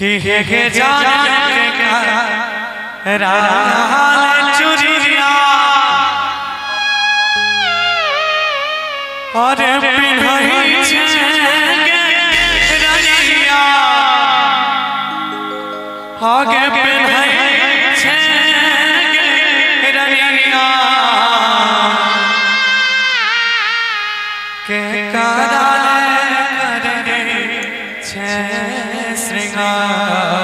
कि हे जाने का राल चुरिया और पिन्हई छेगे रनिया आगे पिन्हई छेगे रनिया के कराल करे छे श्रृंगार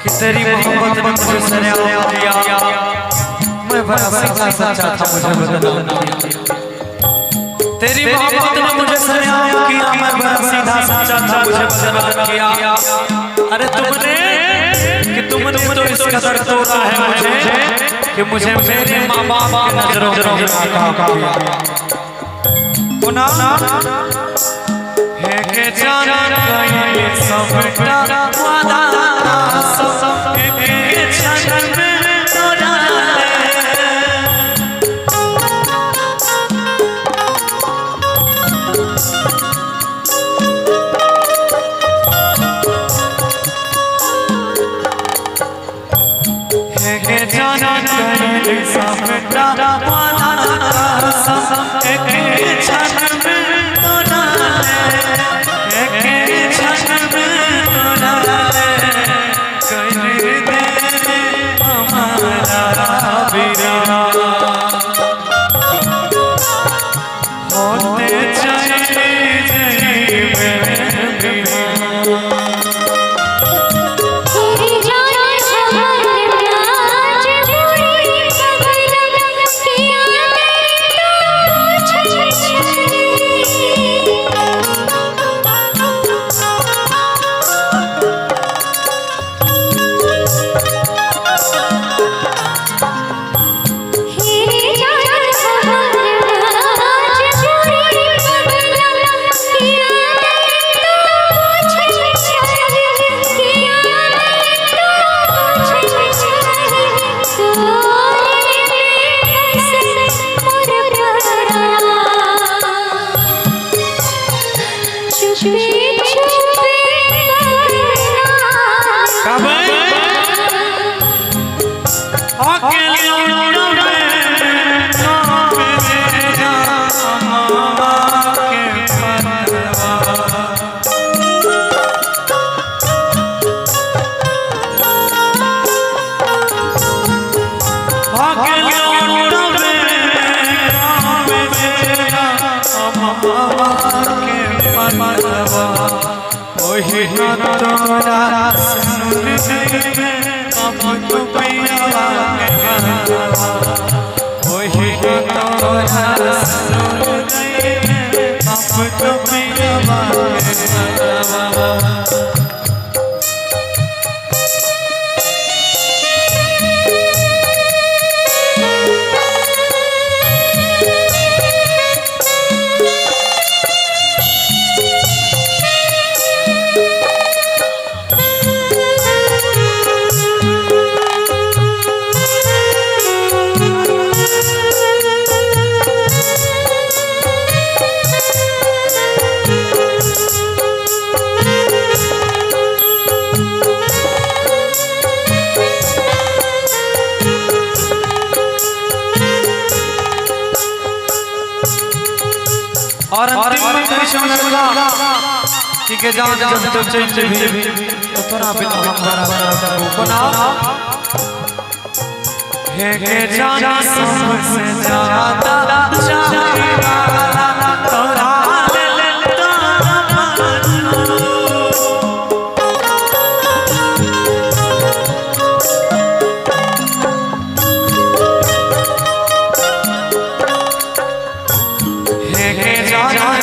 कि तेरी मोहब्बत ने मुझे सरेआम किया, मैं बड़ा सीधा साचा था, मुझे बदनाम किया। तेरी मोहब्बत ने मुझे सरेआम किया, मैं बड़ा सीधा साचा था, मुझे बदनाम किया। अरे तुमने तो इस कदर तोड़ा है मुझे कि मुझे मेरे माँ बाप की नजरों में गुना है के जाना गए सबका वादा सब के क्षण में तोड़ा है के जाना गए सबका वादा सब के क्षण में तोड़ा और अंतिम में कृष्ण ने बोला ठीक है जाओ जाओ जब चेंज भी तो थोड़ा बिना हम बराबर को ना है के जाना सबसे ज्यादा चाहिए तोरा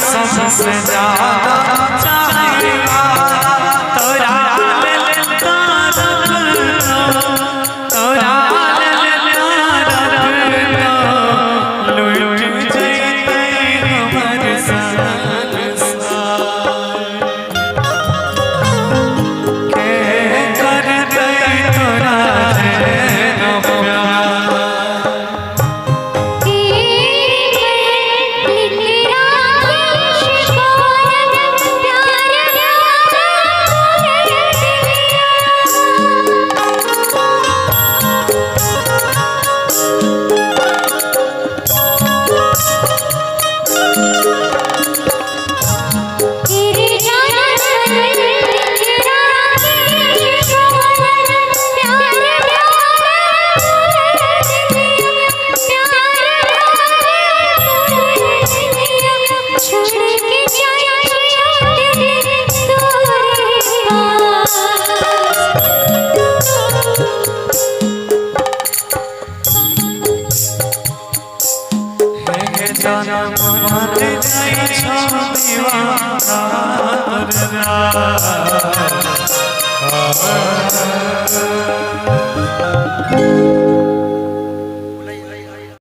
सबसे ज्यादा चाहिए तोरा लुट जैते हमर संसार के कर दे तोरा जन्म मर जाई छो दीवाना रे।